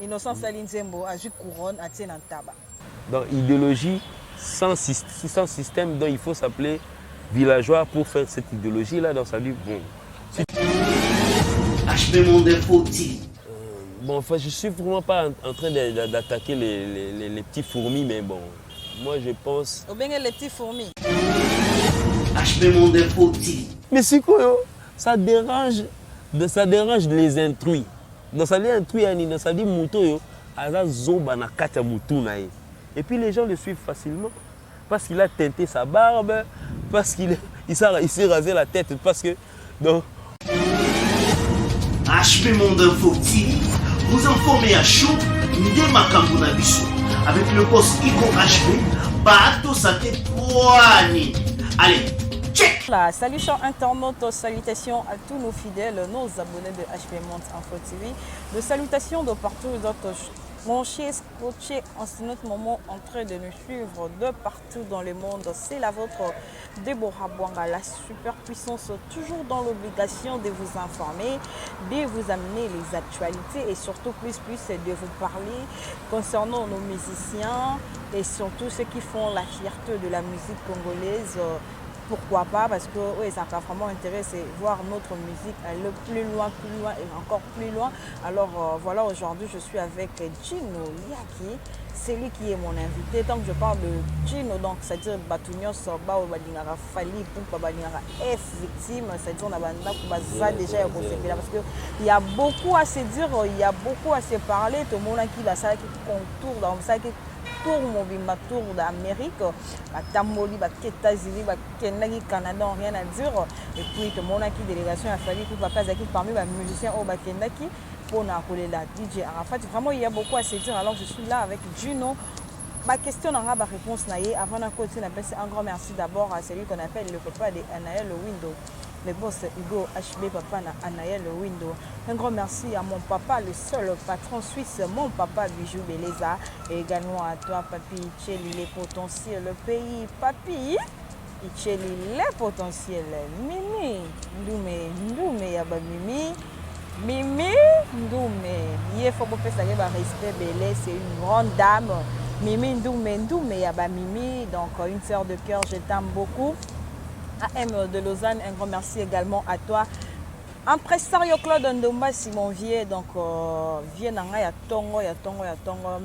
Innocent Salinzembo a joué couronne à Tsenantaba. Donc, idéologie sans système, donc il faut s'appeler villageois pour faire cette idéologie-là. Donc, ça dit, bon. HB Monde faut-il. Bon, enfin, je ne suis vraiment pas en train d'attaquer les petits fourmis, mais bon, moi je pense. Ou bien les petits fourmis. HB Monde faut-il. Mais c'est quoi, yo? Ça dérange les intrus. Donc, ça dit intrus, ça dit mouton, yo. Aza zoba na kacha moutou na ye. Et puis les gens le suivent facilement parce qu'il a teinté sa barbe, parce qu'il s'est rasé la tête, parce que donc. HB Monde faut-il vous informer à chaud de Makambo na biso avec le boss Ico HB Bato Sate Poani. Allez, check. Voilà, salut chers internautes, salutations à tous nos fidèles, nos abonnés de HB Monde Info TV. De salutations de partout, d'autres branchés, scotchés en ce moment en train de nous suivre de partout dans le monde. C'est la vôtre Déborah Bouanga, la superpuissance, toujours dans l'obligation de vous informer, de vous amener les actualités et surtout plus de vous parler concernant nos musiciens et surtout ceux qui font la fierté de la musique congolaise. Pourquoi pas? Parce que oui, ça m'a vraiment intéressé voir notre musique aller plus loin et encore plus loin. Alors voilà, aujourd'hui je suis avec Gino Liaki, c'est lui qui est mon invité. Tant que je parle de Gino, donc c'est-à-dire Batunios, Bao Badingara Fali, Poupa Badingara F victime, c'est-à-dire on a déjà parce qu'il y a beaucoup à se dire, il y a beaucoup à se parler. Tout le monde qui a ça qui contourne dans ça qui tour d'Amérique, Tamoli, États-Unis, Canada, rien à dire. Et puis tout le monde qui délégation a fallu que papa Zaki parmi les musiciens au Bakendaki pour la DJ Arafat. Vraiment il y a beaucoup à se dire. Alors je suis là avec Gino. Ma question n'aura pas réponse naïe. Avant de continuer, un grand merci d'abord à celui qu'on appelle le papa de Anaël Window. Le boss Hugo HB Papa na Anaël Window. Un grand merci à mon papa, le seul patron suisse, mon papa Bijou Beleza. Et également à toi, Papi Itcheli, les potentiels, le pays. Papi Itcheli, les potentiels. Mimi, Ndoumé, Yaba Mimi. Mimi, Ndoumé. Il faut que ça ait respect, Belé, c'est une grande dame. Mimi, Ndoumé, Yaba Mimi. Donc, une sœur de cœur, je t'aime beaucoup. AM de Lausanne, un grand merci également à toi. Impresario Claude Ndomba Simon Vieux, donc Vieux Nanga ya Tongo,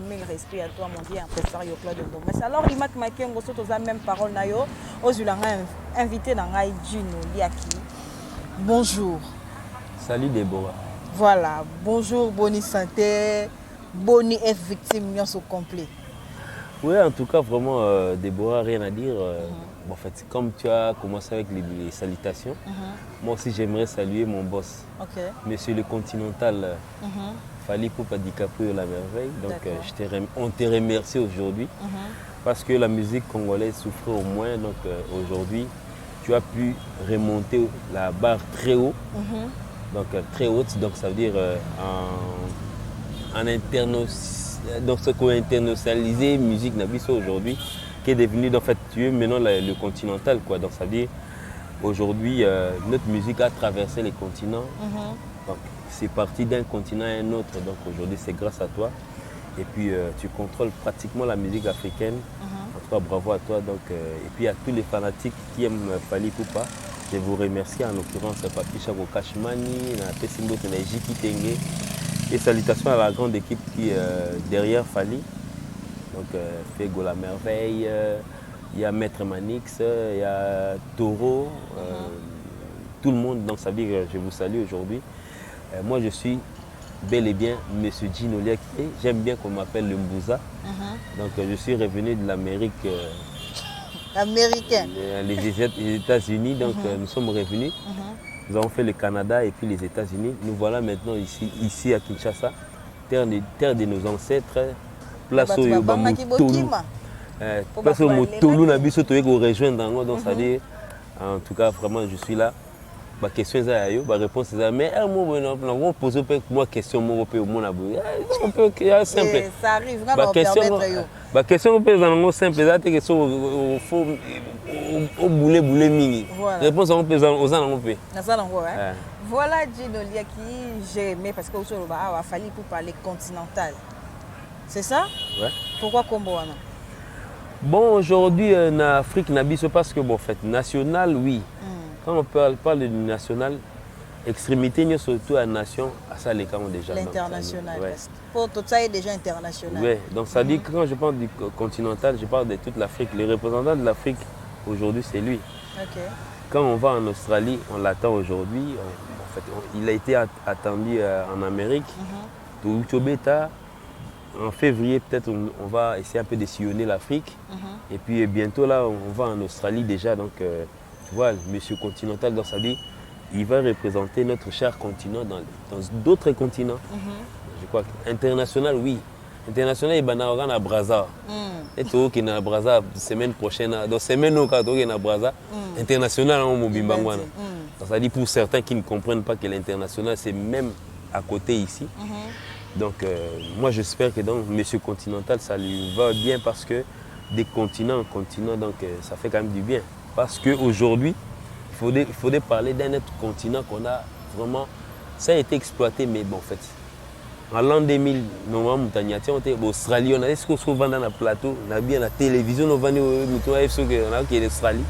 mille respect à toi mon vieux impresario Claude Ndomba. Alors il m'a marqué on saute aux même parole nayo, Ozulanga invité Nanga Gino Liaki. Bonjour. Salut Déborah. Voilà, bonjour, boni santé, boni F victime au complet. Oui, en tout cas, vraiment, Déborah, rien à dire. Bon, en fait, comme tu as commencé avec les salutations, moi aussi j'aimerais saluer mon boss, Monsieur le Continental, Fali Poupa DiCaprio La Merveille. Donc, on te remercie aujourd'hui parce que la musique congolaise souffrait au moins. Donc, aujourd'hui, tu as pu remonter la barre très haut, donc très haute. Donc, ça veut dire en interne. Donc ce qu'on a internationalisé, musique Nabiso aujourd'hui, qui est devenu, en fait, tu es maintenant le continental, quoi. Donc ça veut dire, aujourd'hui, notre musique a traversé les continents. Donc c'est parti d'un continent à un autre. Donc aujourd'hui, c'est grâce à toi. Et puis tu contrôles pratiquement la musique africaine. En tout cas, bravo à toi. Donc, et puis à tous les fanatiques qui aiment Fali Poupa, je vous remercie, en l'occurrence Papi Chako Kashmani, Pessimbo Tenaji Kitenge. Et salutations à la grande équipe qui est derrière Fali. Donc, Fego La Merveille, il y a Maître Manix, il y a Taureau, tout le monde. Donc, ça veut dire que je vous salue aujourd'hui. Moi, je suis bel et bien M. Gino Liaki. J'aime bien qu'on m'appelle le Mbouza. Donc, je suis revenu de l'Amérique. Américain. Les États-Unis. Donc, nous sommes revenus. Nous avons fait le Canada et puis les États-Unis. Nous voilà maintenant ici à Kinshasa, terre de nos ancêtres, place au Motolu. Place au Motolu, on a vu ce que rejoindre. Donc, ça dit, en tout cas, vraiment, je suis là. ma question est ma réponse est mais on pose moi question mon simple ça arrive ma question peut simple que faut au bouler mingi réponse on peut aux en peut voilà Gino Liaki j'ai aimé parce que autour a fallu pour parler continental c'est ça ouais pourquoi Komboana bon aujourd'hui en Afrique n'habite parce que bon fait national oui quand on parle de national, extrémité, surtout la nation, ça les camps déjà. L'international. Ouais. Pour tout ça est déjà international. Oui, donc ça dit que quand je parle du continental, je parle de toute l'Afrique. Le représentant de l'Afrique aujourd'hui, c'est lui. Okay. Quand on va en Australie, on l'attend aujourd'hui. En fait, il a été attendu en Amérique. En février, peut-être, on va essayer un peu de sillonner l'Afrique. Et puis bientôt, là, on va en Australie déjà. Donc, tu vois, Monsieur Continental, dans sa vie, il va représenter notre cher continent dans d'autres continents. Je crois international, oui. International, il va à Brazza. Et tout qui est à Brazza, semaine prochaine, dans semaine où il est à Brazza, international, on m'a dit. Ça dit pour certains qui ne comprennent pas que l'international, c'est même à côté ici. Donc, moi, j'espère que donc, Monsieur Continental, ça lui va bien parce que des continents en continent, donc ça fait quand même du bien. Parce qu'aujourd'hui, il faudrait parler d'un autre continent qu'on a vraiment... Ça a été exploité, mais bon, en fait, en l'an 2000, normalement, on était en Australie, on a ce qu'on se vend dans le plateau, on a bien la télévision, on a vendu qui est Australie.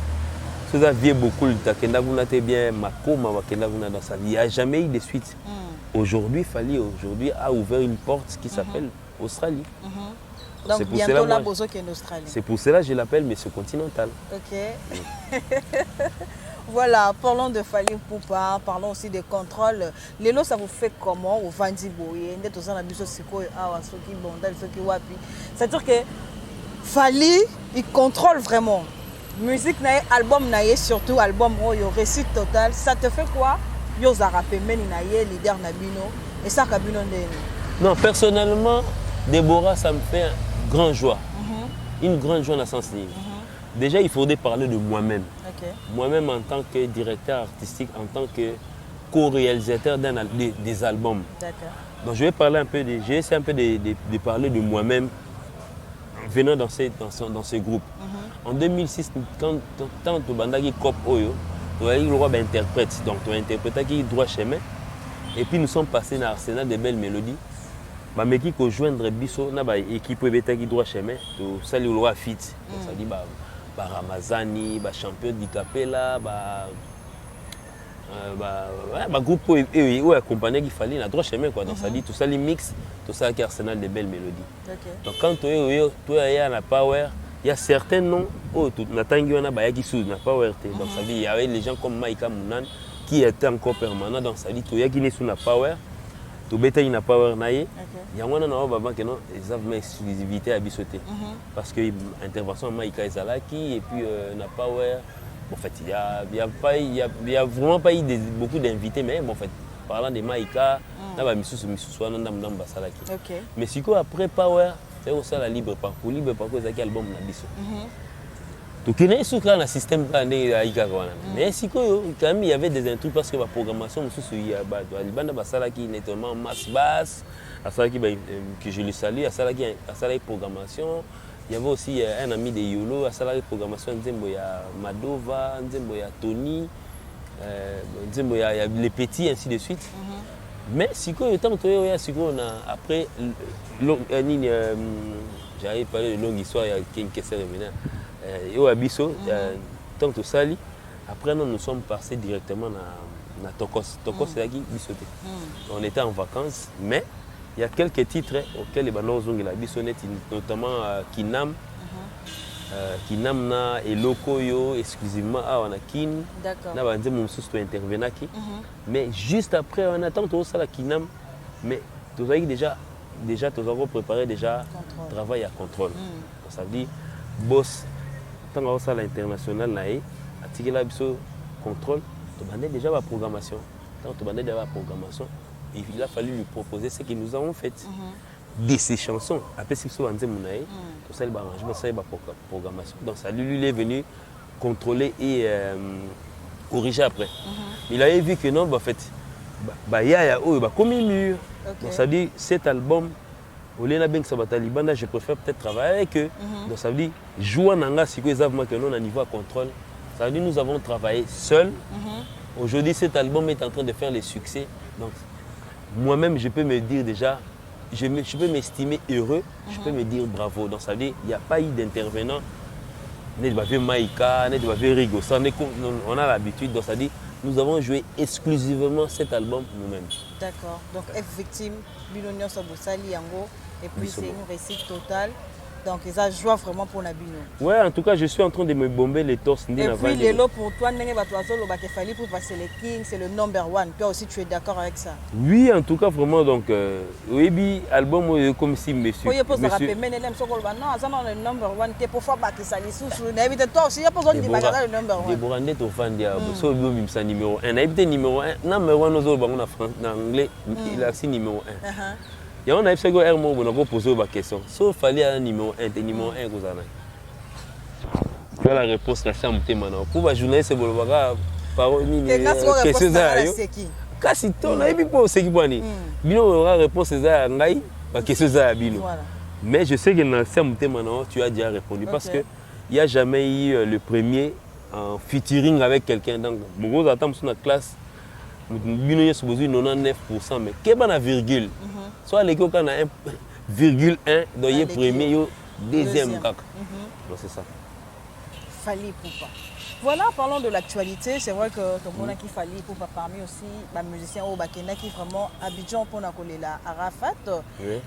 Ça a vieux beaucoup, on a bien dans sa vie. Il n'y a jamais eu de suite. Aujourd'hui, Fally a ouvert une porte qui s'appelle Australie. Donc bientôt là, Bozo qui est en Australie. C'est pour cela que je l'appelle Monsieur Continental. Ok. Voilà, parlons de Fally Ipupa, parlons aussi des contrôles. Lélo, ça vous fait comment au Vandi Boye? C'est-à-dire que Fally, il contrôle vraiment. Musique, album, surtout album, réussite totale. Ça te fait quoi? Yo Zarapé, leader Nabino. Et ça, Kabino non, personnellement, Déborah, ça me fait grande joie. Une grande joie dans le sens libre. Déjà, il faudrait parler de moi-même. Okay. Moi-même en tant que directeur artistique, en tant que co-réalisateur des albums. Donc je vais parler un peu j'ai essayé un peu de parler de moi-même venant dans ce groupe. En 2006, quand tu bandaki Cop Oyo, tu as eu le roi d'interprète. Donc tu as interprété qui droit chemin. Et puis nous sommes passés dans l'arsenal de belles mélodies. Mais qui peut joindre Bisso, na ba équipe qui droit chemin, to sali le roi fit. Ça dit Ramazani, champion d'Ikapela, groupe où accompagner qui fallait la droit chemin quoi. Donc ça dit tout ça les mix, tout ça qui arsenal de belles mélodies. Donc quand tu es à la power, il y a certains noms où tu n'attends pas qui sous na power. Donc ça dit il y avait les gens comme Maïka Mounan qui étaient encore permanents. Donc ça dit tu es qui n'est sous la power. Tu bétail na power naïe. Il y a un moment que non, ils ont une exclusivité à Bissoté. Parce que l'intervention de Maïka Ezalaki et puis na power. En fait, il y a vraiment pas eu beaucoup d'invités, mais en fait, parlant de Maïka, mais si après power, c'est aussi la libre parcours. Libre parcours, c'est quel album na Bisso. Donc il y a un système mais si quand même il y avait des intrus parce que la programmation il y a qui nettement masse basse que je le salue à ça qui a programmation. Il y avait aussi un ami de Yolo à ça la programmation il y a Madova, il y a Tony, il y a les petits ainsi de suite. Mais si quand on a après j'avais parlé de longue histoire il y a une question revenant. Au Abisso, tant que Sali, après nous sommes passés directement à Tokos. Tokos c'est là qui Bissoté. On était en vacances, mais il y a quelques titres auxquels les bandes ont la Bissonnette, notamment Kinam, Kinam na et Lokoyo, exclusivement on a Kin. D'accord. Là on dit mon sous intervenant qui. Mais juste après on attend tout ça la Kinam, mais tu as déjà tu as préparé déjà travail à contrôle. Ça veut dire boss. Tant que l'international a tiré la contrôle, tu as déjà la programmation. Tant que tu as déjà la programmation, il a fallu lui proposer ce que nous avons fait. De ces chansons, après si vous avez tout ça, l'arrangement, ça la programmation. Donc ça lui est venu contrôler et corrigé après. Il avait vu que non, en fait, Yaya, comme il mûr. Donc ça veut dire, cet album, au lieu de Sabata Libanda, je préfère peut-être travailler avec eux. Donc ça veut dire, jouer Nanga, si vous avez que nous, on a niveau à contrôle. Ça veut dire, nous avons travaillé seuls. Aujourd'hui, cet album est en train de faire les succès. Donc, moi-même, je peux me dire déjà, je peux m'estimer heureux, je peux me dire bravo. Donc ça veut dire, il n'y a pas eu d'intervenant. Maïka, Rigo, on a l'habitude. Donc ça veut dire, nous avons joué exclusivement cet album nous-mêmes. D'accord. Donc, F victime, Binonio Sobosali Yango, et puis c'est une réussite totale. Donc, ça joue vraiment pour Nabino. Ouais, en tout cas, je suis en train de me bomber les torses. Et puis, Lélo, pour toi, Fali pour passer les Kings, c'est le number one. Toi aussi, tu es d'accord avec ça? Oui, en tout cas, vraiment. Donc, oui, album comme si monsieur. Oui, pour se rappeler, mais non, ça non le number one. Tu pour faire battre ça les sous. N'habite toi aussi, il y a pas besoin de dire le number one. Déborah, net au fan dia. So bio bimsa numéro 1. N'habite numéro 1. Number 1 nous autres, en anglais, il a aussi numéro 1. Il y a un avis que R mot on a posé une question. Sauf fallait un numéro 1, numéro 1 que vous avez. Tu as la réponse là ça monter maintenant. Pour la journaliste c'est bolobaka parole ni question ça yo. Kasi ton na ebi po c'est qui boni. Bino aura réponse ça ngai ba question ça bino. Mais je sais que dans ça monter maintenant tu as déjà répondu parce que il y a jamais eu le premier en featuring avec quelqu'un donc beaucoup attendent sur la classe. Bino est supposé 99% mais qu'est pas la virgule. Soit les gars on a 1,1 donc il est premier yo deuxième kaka. Donc c'est ça. Fali Poupa. Voilà, parlons de l'actualité. C'est vrai que tout le monde a qui Fali Poupa parmi aussi les musiciens au Bakena qui vraiment Abidjan pour coller la Arafat.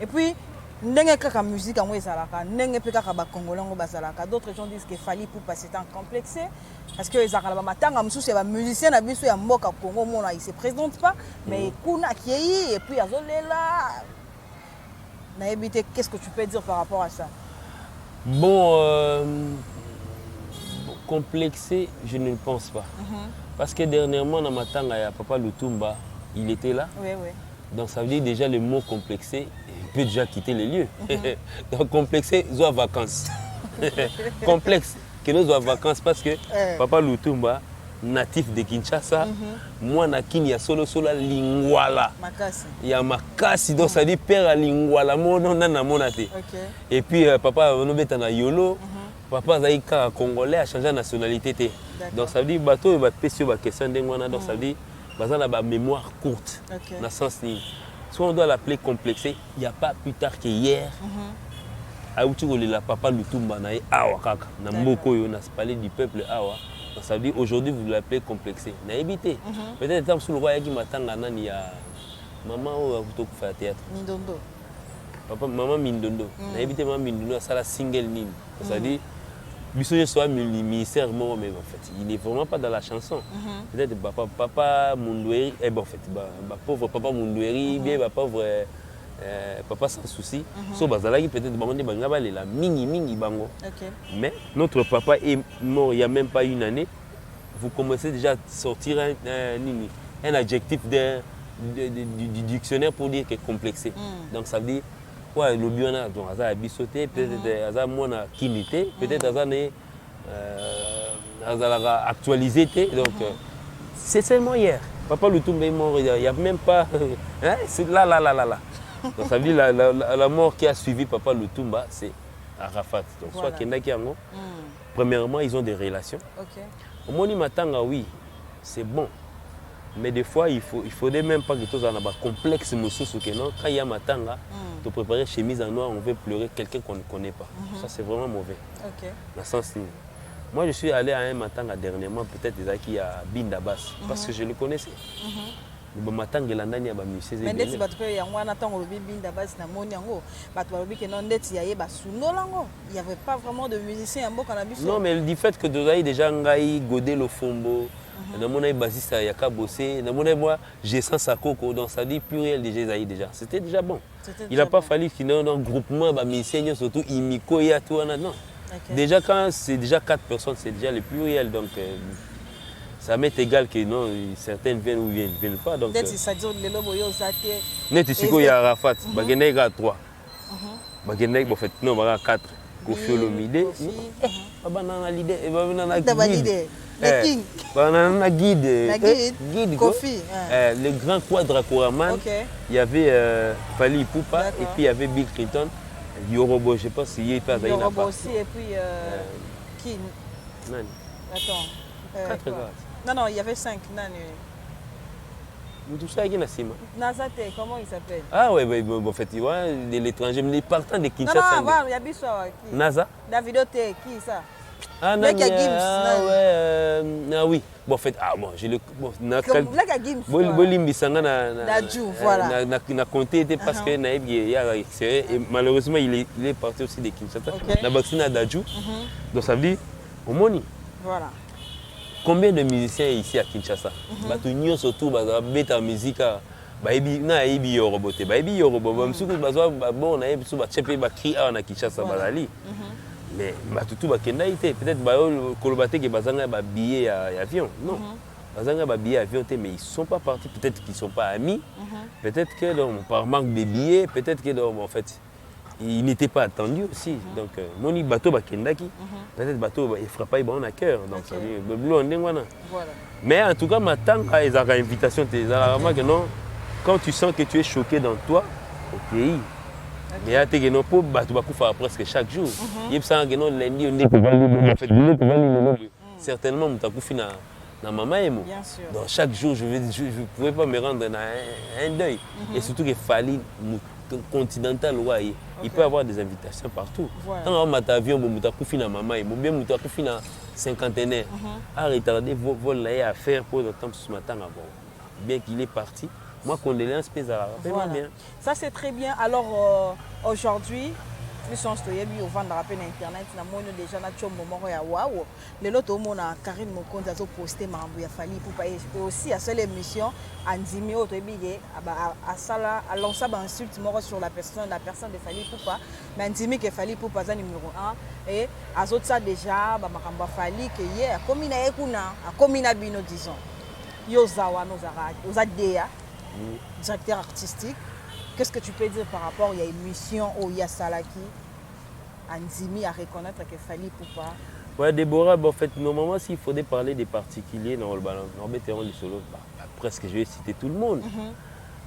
Et puis ndenge kaka musique en ezalaka, ndenge pe kaka ba congolais ngo bazalaka. D'autres gens disent que Fali Poupa c'est un complexé parce que ezalaka ba matanga mususu ba musicien na biso ya mboka Congo mona il se présente pas mais kuna kiyi et puis azolela. Na évité qu'est-ce que tu peux dire par rapport à ça? Bon complexé, je ne le pense pas. Parce que dernièrement, dans Matanga, il y a Papa Lutumba, il était là. Oui, oui. Donc ça veut dire déjà le mot complexé, il peut déjà quitter les lieux. Donc complexé, ils ont vacances. Complexe, que nous avons vacances parce que Papa Lutumba, natif de Kinshasa, moi, il y a solo lingwala. Il y a makasi, donc ça dit père à lingwala, moi, non, non, et puis Papa, on est Yolo. Papa Zaïka congolais a changé de nationalité. Donc ça veut dire bateau et question question donc ça veut dire bazana ba mémoire courte. Dans le sens ni soit on doit l'appeler complexé, il n'y a pas plus tard que hier. La Papa Lutumba na awa kaka na mboko yo na parler du peuple awa. Donc ça veut dire aujourd'hui vous l'appelez complexé. Na évité. Peut-être temps sur le roi qui m'attend nani ya maman ou to faire théâtre. Mindondo. Papa maman Mindondo. Na évité maman Mindondo ça la single nini. Ça veut dire Bissonnier soit ministère, mais en fait, il n'est vraiment pas dans la chanson. Peut-être papa Mundoueri, en fait, pauvre papa Mundoueri, bien pauvre papa sans souci. So bazalaki peut-être la mini bango. Mais notre papa est mort il n'y a même pas une année. Vous commencez déjà à sortir un adjectif du dictionnaire pour dire qu'il est complexé. Donc ça veut dire ouais, le bien a donc ça a bisoté peut-être ça moi na kinité peut-être ça né actualisé donc c'est seulement hier Papa Lutumba est mort il y a même pas hein, c'est là donc ça veut dire la mort qui a suivi Papa Lutumba c'est Arafat donc voilà. Soit Kenda Kiango premièrement ils ont des relations au Moni Matanga oui c'est bon. Mais des fois, il faudrait même pas que tu aies un complexe quand il y a matanga, te préparer chemise en noir, on veut pleurer quelqu'un qu'on ne connaît pas. Ça, c'est vraiment mauvais. Dans le sens, moi, je suis allé à un matanga dernièrement, peut-être qui a Bindabas, parce que je le connaissais. Le matanga, il y a un musée. Mais si tu as il n'y avait pas vraiment de musiciens. Non, mais du fait que tu as déjà Godé le Fombo. Dans mon basiste il y a qu'à bosser. Dans mon moi j'ai sans Sakoko donc ça dit pluriel déjà. C'était déjà bon. Il n'a pas fallu qu'il y ait un groupement bah musiciens surtout Imiko et tout non. Déjà quand c'est déjà 4 personnes c'est déjà le pluriel donc ça m'est égal que non certaines viennent ou viennent pas donc. Peut-être ça dit les lobos yo zaté. Net ici il y a Arafat, bagene ga 3. Bagene en fait non ba 4. Kofi Olomide. Ba banana l'idée et ba banana Les King. On a guide. Guide. Kofi. Le grand Quadra Koraman. Ok. Il y avait Fally Ipupa et puis il y avait Bill Clinton. Yorobo, je ne sais pas si il est pas là. Yorobo aussi et puis qui Nani. Attends. 4 gars. Non, il y avait 5. Nani. Tout ça, il y a Nassima. Nazate, comment il s'appelle? Ah ouais, en fait, tu vois, l'étranger, mais les partants de Kinshasa. Non, il y a Bissau. Nasa? Davido T, qui ça? Ah, non, ah oui. Bon, en fait, je le. Black à Gims. Bolimbisanga Dadju, voilà. Na compté parce que Naïb il a extérieur et malheureusement il est parti aussi de Kinshasa. La vaccine à Dadju. Donc ça veut dire au Moni. Voilà. Combien de musiciens ici à Kinshasa? Batu nyo surtout beta musique baibi na ibi yorobote baibi yorobo bamsuku bazwa bon na ibi so ba chepe ba cri na Kinshasa bazali. Mais batutu bakenda ite peut-être ba kolobate ke bazanga ba billet à avion. Non. Bazanga ba billet à avion mais ils sont pas partis, peut-être qu'ils sont pas amis. Peut-être que par manque de billets, peut-être que en fait il n'était pas attendu aussi. Donc, moni bateau bakendaki, peut-être bateau il fera pas bon à cœur. Donc, ça veut dire voilà. Mais en tout cas, ma tante a une invitation. Que non, quand tu sens que tu es choqué dans toi, au pays, mais à tes gens pour bateau bakoufa presque chaque jour. Il y a que non lundi on est certainement mutakoufi na maman et moi. Donc chaque jour je ne pouvais pas me rendre dans un deuil. Et surtout qu'il fallait continental il peut y avoir des invitations partout. Quand on a avion bon mutakoufi na maman et moi bien mutakoufi na cinquantenaire a retardé vol là à faire pour le temps ce matin avant. Bien qu'il est parti, moi condoléances pézala. Bien. Ça c'est très bien. Alors aujourd'hui plus on se au vendre rappel internet na mono déjà na chombo moko ya waouh les loto mona Karine Mokonzi azo poster mambo ya Fally Ipupa et aussi à seule émission Andimi auto bigé à sala à lancer un insulte moko sur la personne de Fally Ipupa mais Andimi que Fally Ipupa za numéro 1 et azot ça déjà ba makambo Fally que hier comme na ekuna comme na bino disons yozawa nozara ozadea directeur artistique. Qu'est-ce que tu peux dire par rapport, il y a une mission où il y a Salaki, Andimi à reconnaître que Fally Ipupa? Ouais, Déborah, en fait, normalement, s'il faudrait parler des particuliers dans le ballon, presque je vais citer tout le monde.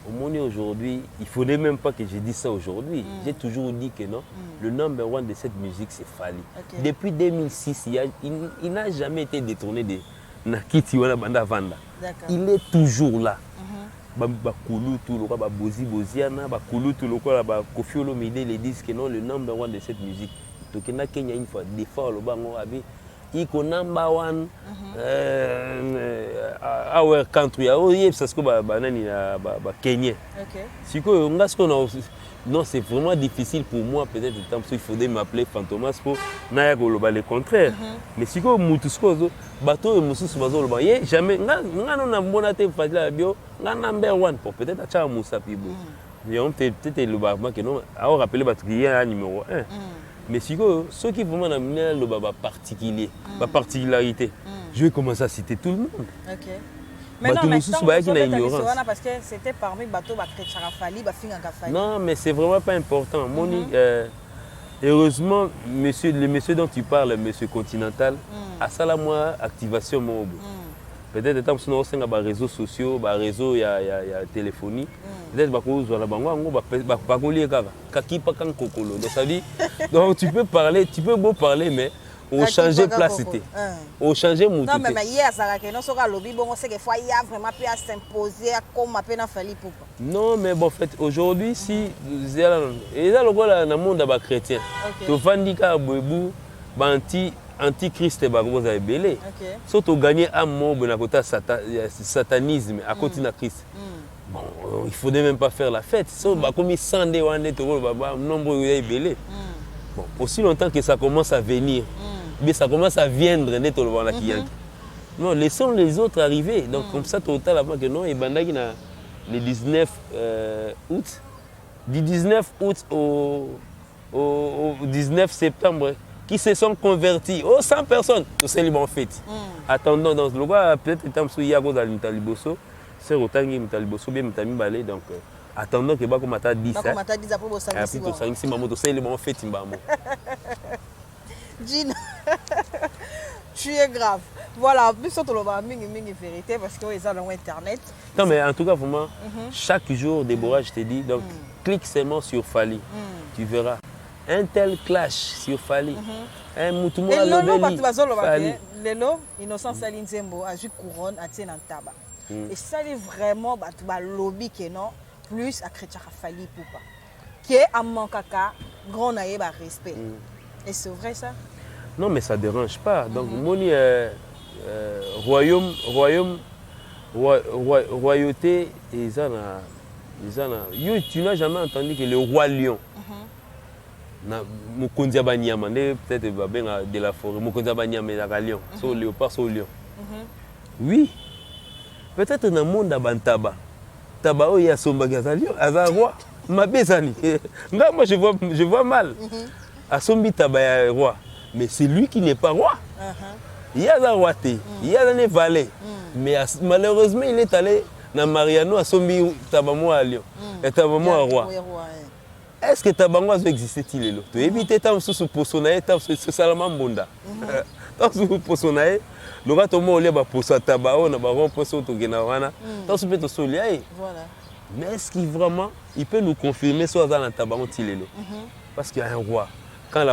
Au monde aujourd'hui, il ne faudrait même pas que je dise ça aujourd'hui. J'ai toujours dit que non, le number one de cette musique, c'est Fally. Depuis 2006, il n'a jamais été détourné de Nakiti Wana Banda Vanda. Il est toujours là. Bakulu tout le ba bozi boziana bakulu tout le quoi ba Koffi Olomide les disent que non le number one de cette musique donc na Kenya une fois des fois le bango abi iko number one our country c'est ce que ba nani ba Kenya siko ngasko non c'est vraiment difficile pour moi peut-être tant il faudrait m'appeler Fantomas pour na le contraire mais siko mutusko bateau et mususu bazo loba ye jamais nga non na mbona te fadila bio nga number one pour peut-être acha musa pibo mais on peut-être le baba que non a rappeler particulier à numéro 1 mais siko ceux qui vraiment amener le baba particulier ba particularité je vais commencer à citer tout le monde. Mais non, mais parce que c'était parmi les bateaux qui Fally, Fally. Non, mais c'est vraiment pas important. Moni, heureusement, le monsieur dont tu parles, monsieur Continental, a ça la moi activation mon peut-être tant que nous avons des réseaux sociaux, des réseaux y a téléphonie. Peut-être que la donc tu peux parler, tu peux beau parler mais au changer place c'était. Au changer mon non mais hier ça que non soka lobby bon on sait que fois il y a vraiment pu s'imposer comme appelle Fally Ipupa. Non mais bon en fait aujourd'hui si et là le gars dans monde ba chrétien. To vandika bobu antichrist ba ko za belé. So to gagner un mot na kota satanisme à côté de Christ. Bon il faudrait même pas faire la fête. So ba comme sandé wane to ba nombre ya belé. Bon aussi longtemps que ça commence à venir. Mais ça commence à viendre net au Rwanda qui non laissons les autres arriver donc comme ça total avant que non et bandaki na le 19 août du 19 août au 19 septembre qui se sont convertis 100 personnes au célébrant fête attendant dans le gars peut-être temps sous yago dans Mutaliboso c'est rotangi Mutaliboso bien Mutami balé donc attendant que bako mata 10 bako mata 10 après pour ça ici maman to célébrant fête mbamo Gina, tu es grave. Voilà, plus surtout le vérité parce qu'ils ont dans Internet. Non, mais en tout cas, vraiment, chaque jour, Déborah, je te dis, donc, clique seulement sur Fali. Tu verras. Un tel clash sur Fali. Un moutoumou à l'obéli. Lelo, Innocent Saline Zembo, a joué couronne, a tenu un tabac. Et ça, c'est vraiment le lobby qui est non, plus à Chrétien Fali Poupa. Qui est à mon caca, grand naïe, respect. Et c'est vrai ça? Non, mais ça ne dérange pas. Donc, royauté, tu n'as jamais entendu que le roi lion, Mokondia Banyama, peut-être de la forêt, Mokondia Banyama, il lion, sur léopard, sur lion. Oui, peut-être dans le monde d'Abantaba, Taba, il y a son bagage à lion, à roi, ma besani. Moi, je vois mal. À son Taba, roi. Mais c'est lui qui n'est pas roi. Il y a un roi, il y a un valet. Mais malheureusement, il est allé dans Mariano à Sombi Tabamo à Lyon. Et Tabamo à roi. Est-ce que Tabamo existait-il là? Tu évites tant sous Posonae, tant sous Salaman Bonda. Tant sous Posonae, le rat au mot lié pour sa tabao, n'a pas remplacé au Togenawana. Tant sous Peto Soliae. Mais est-ce qu'il vraiment, il peut nous confirmer soit dans le Tabamo Tilelo? Parce qu'il y a un roi. Quand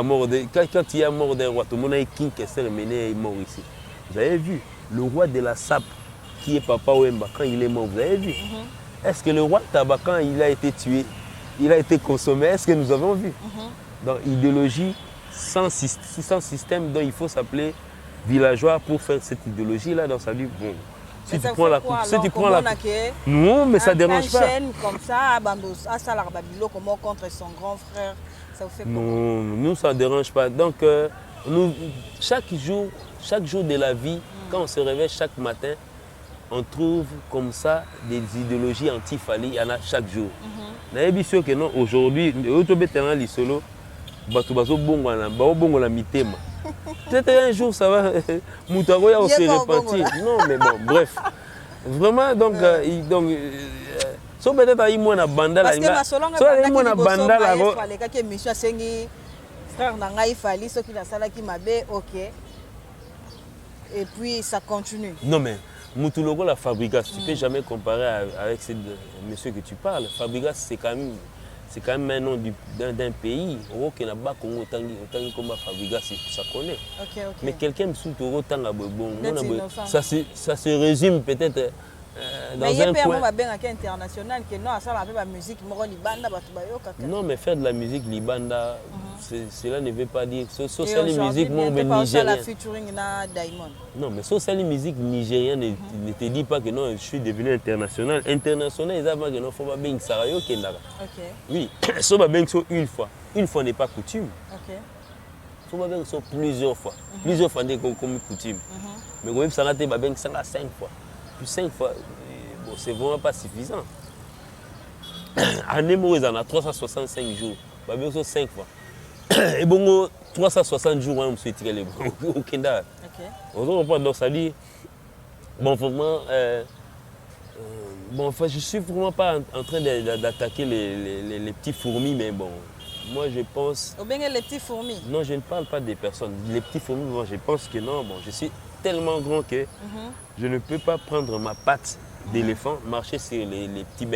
il y a mort d'un roi, tout le monde a King Kessel Mené est mort ici. Vous avez vu le roi de la sape qui est Papa Wemba, quand il est mort, vous avez vu? Est-ce que le roi de tabac, quand il a été tué, il a été consommé? Est-ce que nous avons vu? Dans idéologie sans système, dont il faut s'appeler villageois pour faire cette idéologie-là dans sa vie. Bon, si tu prends la coupe, si tu prends la coupe. Non, mais ça ne dérange pas. Comme ça, à Salar Babilo, comment contre son grand frère. Non, nous, ça ne dérange pas. Donc, nous, chaque jour de la vie, quand on se réveille chaque matin, on trouve comme ça des idéologies anti-Fali, il y en a chaque jour. On a sûr que non, aujourd'hui, peut-être un jour, ça va, Moutaroya, on s'est repentir. Non, mais bon, bref. Vraiment, donc, so peut-être à moi na banda la nga so à moi na banda la go fallait que monsieur sengi frère nanga il fallait ce qui la sala qui m'avait OK et puis ça continue. Non mais Moutoulogo la Fabregas tu peux jamais comparer avec ce monsieur que tu parles. Fabregas c'est quand même un nom d'un pays au Kenya ba Congo tangi comme Fabregas ça connaît. Mais quelqu'un sous Toro tanga bon ça se résume peut-être dans un coin. International que non, ça la musique non, mais faire de la musique libanda, cela ne veut pas dire social musique nigérienne. Non, mais social musique nigérienne ne te dit pas que non, je suis devenu international. International, ils savent que non, faut pas bien sérieux oui, ça va bien une fois n'est pas coutume. Faut pas bien plusieurs fois n'est comme coutume. Mais quand même ça raté bien 5 fois. Plus 5 fois, bon, c'est vraiment pas suffisant. En émo, ils en ont 365 jours. Bah, bien sûr, 5 fois. Et bon, 360 jours, on se tire au Kenda. On reprend donc ça dit. Bon, vraiment, bon, enfin, je suis vraiment pas en train d'attaquer les petits fourmis, mais bon, moi je pense. Ou bien les petits fourmis? Non, je ne parle pas des personnes. Les petits fourmis, moi, je pense que non, bon, je suis tellement grand que je ne peux pas prendre ma patte d'éléphant, marcher sur les petites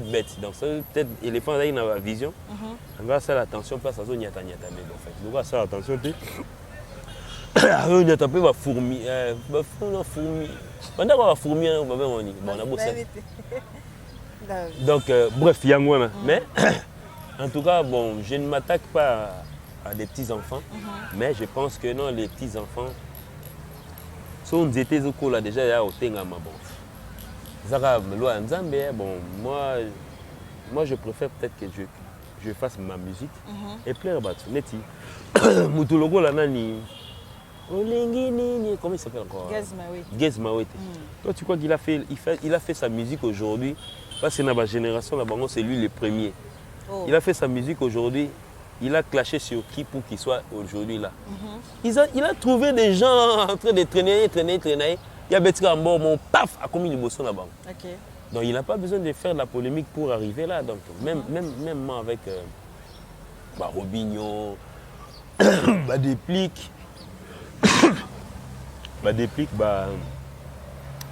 bêtes. Donc peut-être l'éléphant là il a la vision. On va faire attention pas ça zone nyata mais en fait. Donc on va faire attention tu. On y a tapé va fourmi fourmi. Pendant qu'on va fourmi on va même on y. Bon on a beau ça. Donc bref, il y a moi mais en tout cas bon, je ne m'attaque pas à des petits enfants, mais je pense que non les petits enfants si on était au cours là déjà il y a au Tengama bon. Bon, moi je préfère peut-être que je fasse ma musique et plaire à Neti. Moutoulogo là nani. Comment il s'appelle encore? Gez Mawete. Toi tu crois qu'il a fait sa musique aujourd'hui parce que dans ma génération là-bas c'est lui le premier. Il a fait sa musique aujourd'hui. Il a clashé sur qui pour qu'il soit aujourd'hui là. Il a trouvé des gens en train de traîner. Il y a Betty mort, mon paf, a commis le bosson là-bas. Donc il n'a pas besoin de faire de la polémique pour arriver là. Donc même moi avec Robinho, des plics, bah, déplique, bah,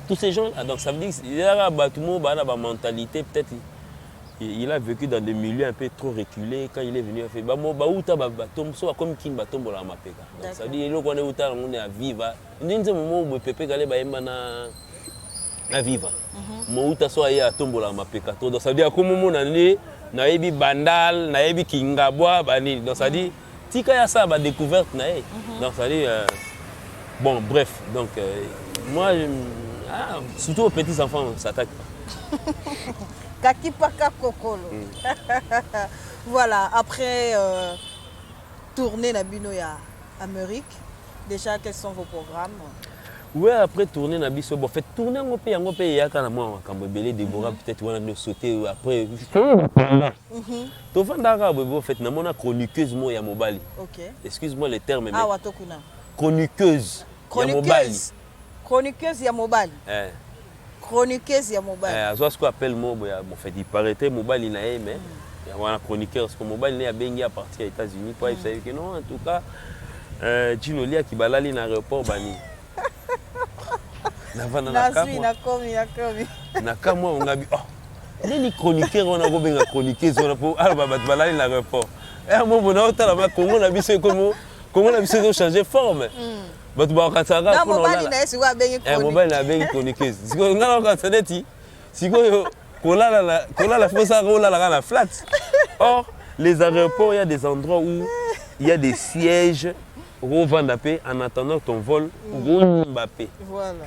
tous ces gens-là. Donc ça veut dire qu'il y a tout le monde bah, la mentalité, peut-être il a vécu dans des milieux un peu trop reculés. Quand il est venu, il a fait bah, bah, où t'as bah, soit comme qui bah, tombe la mapeka. Donc ça veut dire que on est où t'as on est à vivre. Il y a un moment où Pépé Galé bah, à vivre. Moi où t'as soit à tombe la mapeka. Donc ça veut dire que comme on a naebi bandal, naebi kingabwa, bani. Donc ça dit, tika ya ça ba découverte nae. Donc ça dit bon bref, donc moi surtout aux petits enfants on s'attaque pas. Kaki paka kokolo. Voilà, après tourner la bino ya Amérique, déjà quels sont vos programmes? Ouais, après tourner na biso bon fait tourner en pays ya kana moi quand belé Déborah peut-être on a sauter après to vandaka bo fait na mona chroniqueuse mo ya mobali. OK. Excuse-moi le terme mais ah watokuna chroniqueuse ya mobali. Chroniqueuse ya mobali. Chroniqueuse ya mobali. Azwa ce qu'on appelle mo bon fait il paraît mobali na mais il y a un chroniqueur parce que mobali ne a bengi à partir aux États-Unis pour il savait que non en tout cas Gino Lia qui balali na aéroport bani. Nakomi. Naka moi on a oh les chroniqueurs on a go benga chroniqueuse on a pour alba bat balali na aéroport. Et moi on a autant là Congo na biso comment na biso changer forme. But ba katanga pour mobali na esi wa bengi chroniqueuse. Mobali na bengi chroniqueuse. Siko ngala ka sadeti. Siko kola la fosa kola la flat. Or les aéroports il y a des endroits où il y a des sièges revendapé en attendant ton vol Mbappé. Voilà.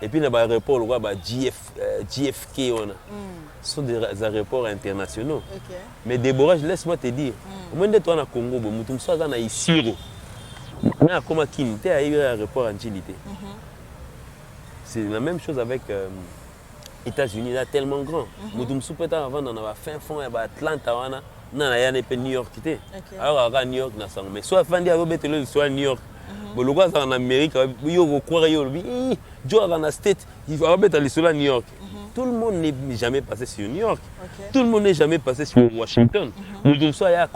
Et puis, dans l'aéroport, on a JFK. Ce sont des aéroports internationaux. Okay. Mais Déborah, laisse-moi te dire, au moins de toi, au Congo, tu es à Isiro. Tu es à Komakine, tu es à l'aéroport en Chilité. C'est la même chose avec les États-Unis, là, tellement grand. Tu es avant dans la fin fond, à Atlanta, il y a New York. Alors, à New York, mais soit Fandi a soit New York. Bon, le gars en Amérique, il y a un state, il va mettre à New York. Tout le monde n'est jamais passé sur New York. Tout le monde n'est jamais passé sur Washington. Nous sommes à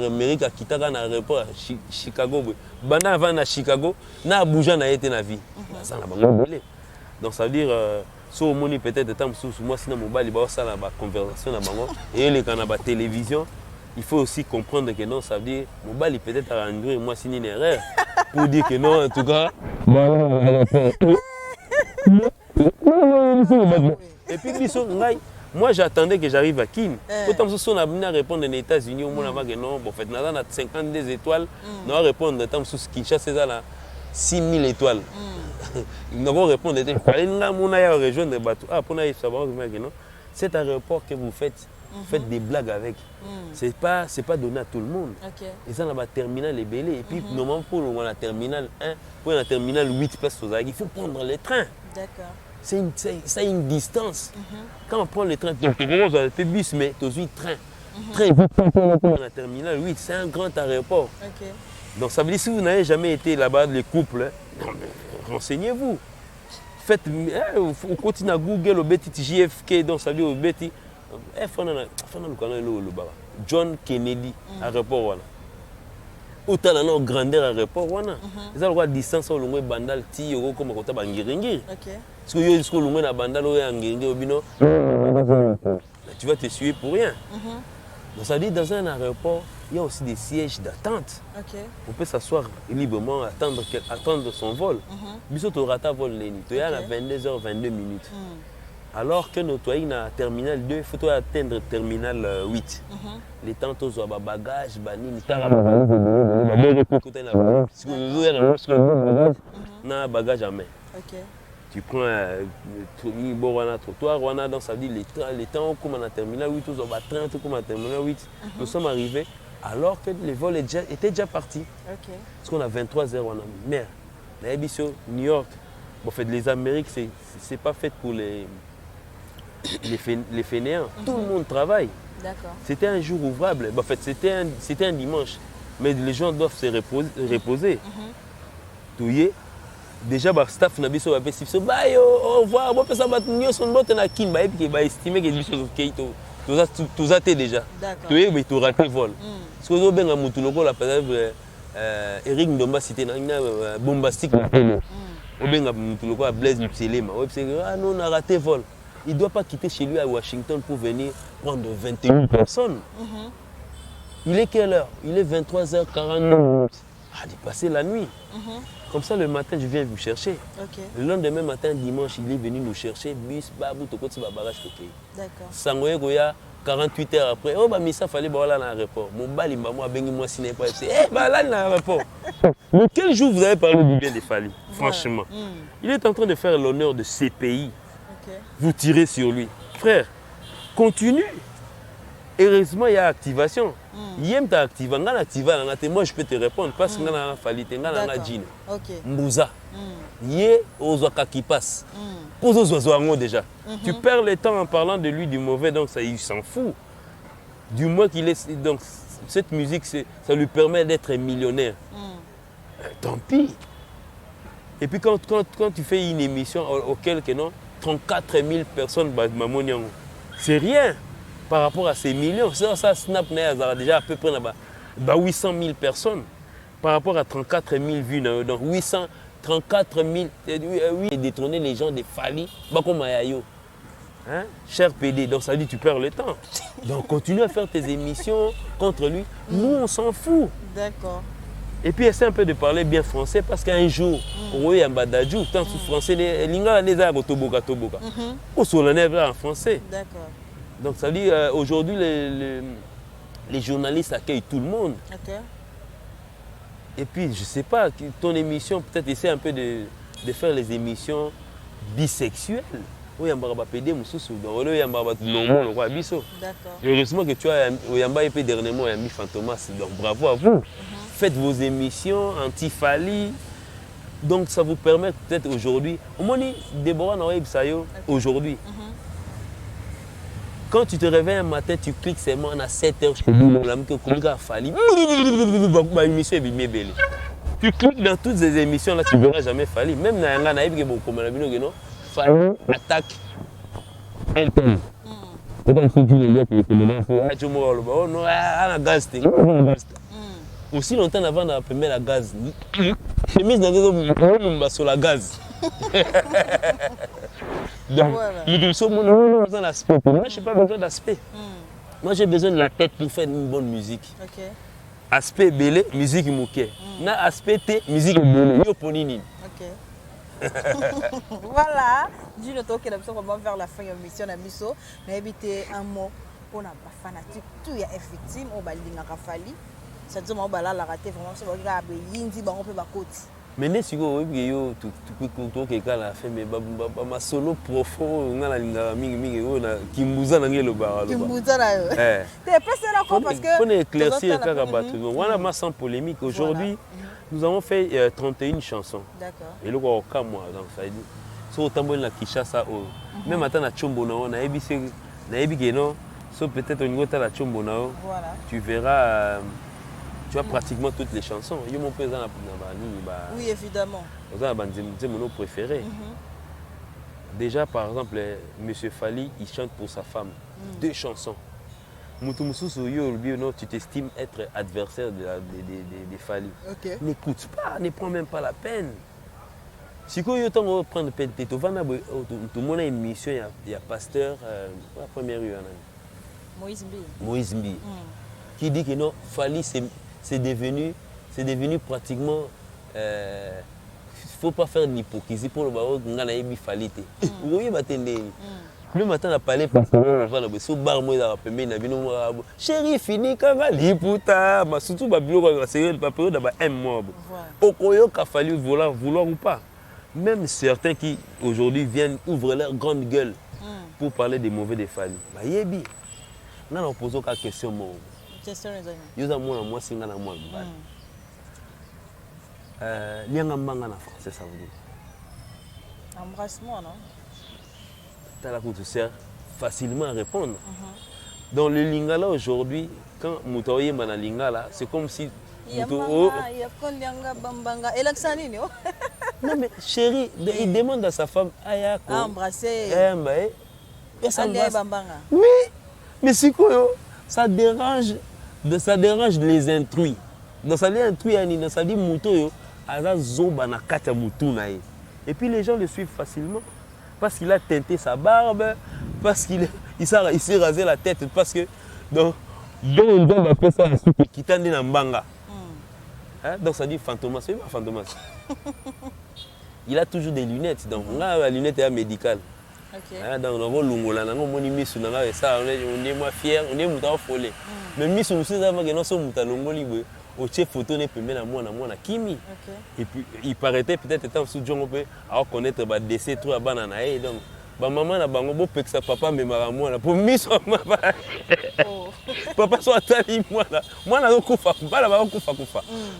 Amérique, à Kitara, à l'aéroport à Chicago. Bana avant à Chicago, na Abuja na été na vie. Donc ça veut dire si au monde peut-être temps sous moi sinon mobile il va ça la conversation na bango et les canaux télévision. Il faut aussi comprendre que non, ça veut dire mobile peut-être à rendre moi c'est une erreur pour dire que non en tout cas. Et puis moi j'attendais que j'arrive à Kin. Autant que on a venu répondre aux États-Unis au monde avant que non, bon fait on a 52 étoiles, on va répondre tant sous Kinshasa c'est là 6000 étoiles. Nous allons répondre il fallait on a rejoindre bateau. Ah pour nous savoir que non, cet aéroport que vous faites faites des blagues avec. C'est pas donné à tout le monde. Et ça, on a terminal les belés. Et puis, normalement, pour la terminal 1, pour la terminal 8 places aux il faut prendre le train. D'accord. C'est une distance. Quand on prend le train, donc, on a fait bus, mais tu as vu train. Train, pour la terminal 8, c'est un grand aéroport. Donc, ça veut dire si vous n'avez jamais été là-bas, les couples, renseignez-vous. Faites, vous continuez à Google, au BT JFK, donc ça veut dire au BT. John Kennedy aéroport wana utala na grandeur aéroport wana eza lokwa distance au longo bandal ti yoko koma kota bangiringiri parce que yo jusqu'au longo na bandal o ya ngiringi obino tu vas te suer pour rien. Donc ça dit dans un aéroport il y a aussi des sièges d'attente. On peut s'asseoir librement attendre son vol. Biso to rata vol leni to ya na 22h22 minutes. Alors que notre na terminal 2, il faut atteindre terminal 8. Les temps tous ont bagages, bani, na bagage à main. Tu prends un trottoir, dans ça dit les temps comme on a terminal 8, tous ont 30 comme on a terminal 8. Nous sommes arrivés alors que les vols étaient déjà partis. Parce qu'on a 23 heures, on a mer. La New York, bon, fait, les Amériques, c'est pas fait pour les fainéants. Tout le monde travaille. C'était un jour ouvrable. En fait, c'était un dimanche. Mais les gens doivent se reposer. Déjà, le staff n'a pas dit au revoir. On peut savoir que nous sommes en Kin. Il va estimer que nous sommes tous athées déjà. Tu as raté le vol. Parce que nous avons Eric Ndomba cité bombastique. Blaise Mutselema. Ah non, on a raté vol. Il ne doit pas quitter chez lui à Washington pour venir prendre 21 personnes. Il est quelle heure? Il est 23h49. Ah, il est passé la nuit. Comme ça, le matin, je viens vous chercher. Le lendemain matin, dimanche, il est venu nous chercher. Bus, babou, tokoti, babarage, côté. D'accord. Sangoye Goya, 48 heures après. Oh, bah, mais ça fallait aller dans l'aéroport. Mon bali, moi, bengi, moi, si n'est pas. Eh, bah, là, dans l'aéroport. Mais quel jour vous avez parlé du bien des Fally? Franchement. Il est en train de faire l'honneur de ces pays. Vous tirez sur lui. Frère, continue. Heureusement, il y a activation. Yem ta activa, moi je peux te répondre parce que ngana Fally te ngana na Djine. Mbouza. Yé ozwaka qui passe. Pose aux déjà. Tu perds le temps en parlant de lui du mauvais, donc ça il s'en fout. Du moins qu'il est donc cette musique ça lui permet d'être millionnaire. Tant pis. Et puis quand tu fais une émission auquel 34 000 personnes, c'est rien par rapport à ces millions. Ça Snap déjà à peu près 800 000 personnes par rapport à 34 000 vues. Donc 834 000, et détrôner les gens des Fally, hein? Cher PD, donc ça dit tu perds le temps. Donc continue à faire tes émissions contre lui. Nous on s'en fout. D'accord. Et puis essaie un peu de parler bien français parce qu'un jour, oui, un badadjou, tant sous français, les lingas les arbres toboka. Au solennel en français. D'accord. Donc ça dit aujourd'hui les journalistes accueillent tout le monde. Et puis je sais pas, ton émission peut-être essaie un peu de faire les émissions bisexuelles. Oui, il y a un PD Moussou, donc il y a un heureusement que tu as un peu dernièrement un Fantomas, donc bravo à vous. Faites vos émissions anti-Fally. Donc ça vous permet peut-être aujourd'hui. Au moins, Déborah Noé Sayo, aujourd'hui. Quand tu te réveilles un matin, tu cliques seulement à 7h. Tu cliques dans toutes ces émissions-là, tu ne verras jamais Fally. Même dans un gars, Fally attaque un tel. Aussi longtemps avant d'appeler la gaz. Chemise sur la gaz. Donc, nous sommes dans l'aspect. Moi, je n'ai pas besoin d'aspect. Moi, j'ai besoin de la tête pour faire une bonne musique. Aspect belé, musique mouké. Na aspect T, musique belé. Yo ponini. Voilà. Du le toque vraiment vers la fin de l'émission de Misso. Mais éviter un mot pour la fanatique. Tout est effectif. On va lire Fally. C'est-à-dire que la raté vraiment c'est vrai yindi ba on peut ba côté. Mais ne siko oui yo tout quelqu'un la fait mais ma solo profond ngala linga mingi na kimbuza na ngelo ba. Kimbuza na yo. T'es passé là quoi parce que faut éclaircir kaka batu. Voilà ma sans polémique aujourd'hui nous avons fait 31 chansons. D'accord. Et le quoi au moi donc ça dit so tambo na Kinshasa même attends na chombo na ebisi na ebiki non so peut-être au niveau de la chombo na voilà. Tu verras tu as pratiquement toutes les chansons. Yo mon président oui, évidemment. C'est mon préféré. Déjà, par exemple, M. Fally, il chante pour sa femme. 2 chansons. Tu t'estimes être adversaire de Fally. N'écoute pas, ne prends même pas la peine. Si tu veux prendre peine, tu vas dans une émission, il y a pasteur, la première rue. Moïse Mbi. Qui dit que non, Fally, c'est devenu pratiquement il ne faut pas faire d'hypocrisie pour le baron qu'on a eu Fally. Oui, le matin on a parlé parce que on va sur bar moi dans pembe na bino chéri fini kanga liputa ma surtout ba bilo c'est pas période d'aba un mois okoyo ka Fally vouloir ou pas même certains qui aujourd'hui viennent ouvrent leur grande gueule pour parler des mauvais de Fally ba yebi na on pose aucune question moi question les amis yo moi singa na moi lianga mbanga na français ça veut dire embrassement non t'as la tu sert facilement à répondre dans le lingala aujourd'hui quand mutoye mana lingala c'est comme si non mais chérie il demande à sa femme ayako embrasser oui mais c'est quoi ça dérange les intrus. Dans ça les intrus ça dit muto yo aza zoba na kata mutu na ye Et puis les gens le suivent facilement. Parce qu'il a teinté sa barbe, parce qu'il s'est rasé la tête, parce que donc on doit appeler ça qui t'a dit Nambanga. Hein? Donc ça dit Fantomas, c'est pas Fantomas. Il a toujours des lunettes, donc là la lunette est médicale. Hein? Donc on va l'ongola, on est ça, on est moins fiers, on est moins affolé. Mais Miss nous sait avant que nous sommes longoli, au chef photo n'est pas même moi na Kimi. Et puis il paraîtait peut-être étant sous John on peut connaître ba décès trop à banana donc ba maman na bango bo peksa papa mais moi pour Miss papa soit tali moi na kufa bala ba kufa.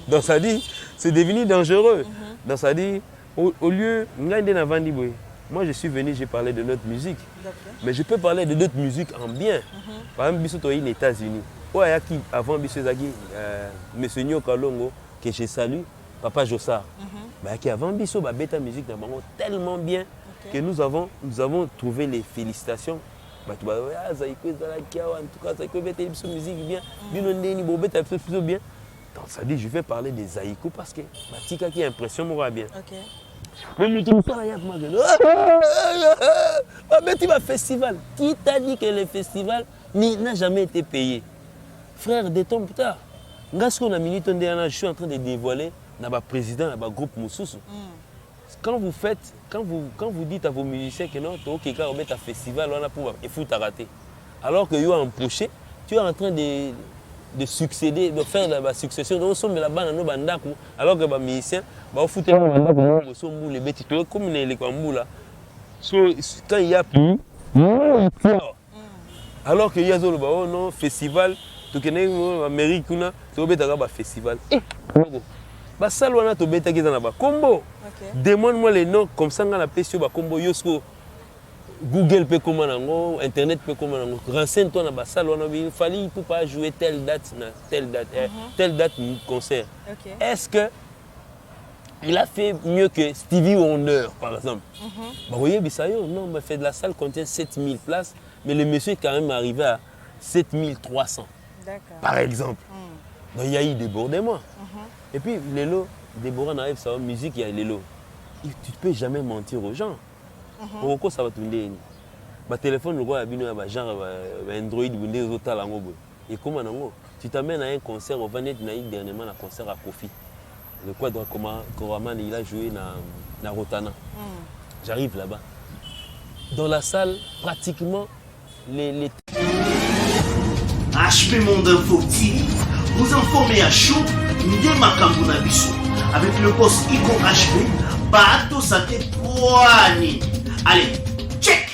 Donc ça dit c'est devenu dangereux. Donc ça dit au lieu ngande na vandi boy. Moi je suis venu, j'ai parlé de notre musique. Mais je peux parler de notre musique en bien. Par exemple biso to aux États-Unis. Ouais, avant Bissezagi, M. Nyo Kalongo, que je salue, Papa Jossard, qui avant Bisso, Beta Musique, tellement bien que nous avons trouvé les félicitations. En tout cas, Zaïko Beta Musique bien, bien. Donc ça dit, je vais parler des Zaïko parce que Tika qui a impression, moi bien. Mais nous festival. Qui t'a dit que le festival n'a jamais été payé? Frère, détombe putain. Je suis en train de dévoiler le président du groupe Moussous. Quand vous dites à vos musiciens que non, tu as un festival, on a pour rater. Alors que tu es empoché, tu es en train de succéder, de faire la succession. Donc, on sommes là-bas dans nos bandes. Alors que les musiciens, ils foutent les bandes, les bêtises, comme les Kwambou là. Quand il y a plus, alors qu'il y a un festival. Tu connais l'Amérique, tu as un festival. Combo. Demande-moi les noms, comme ça, on a appelé sur Combo Yosko. Google peut comment, Internet peut comment. Renseigne-toi dans la salle, il fallait pour pas jouer telle date, telle date concert. Est-ce que il a fait mieux que Stevie Wonder, par exemple? Vous voyez, non, on fait de la salle contient 7000 places, mais le monsieur est quand même arrivé à 7300. Par exemple. Donc il y a eu débordement. Et puis les lots, débordement arrive sur la musique, il y a les lots. Tu ne peux jamais mentir aux gens. Pourquoi ça va tourner? Le téléphone, le gars, il y a genre Android, et comment tu t'amènes à un concert, au Vanet Naïk dernièrement, un concert à Kofi. Le quadre Koraman, il a joué dans Rotana. J'arrive là-bas. Dans la salle, pratiquement, les HP Monde Info TV, vous informez à chaud de Makambo na biso avec le boss Iko HP, Bato Sate Poani. Allez, check.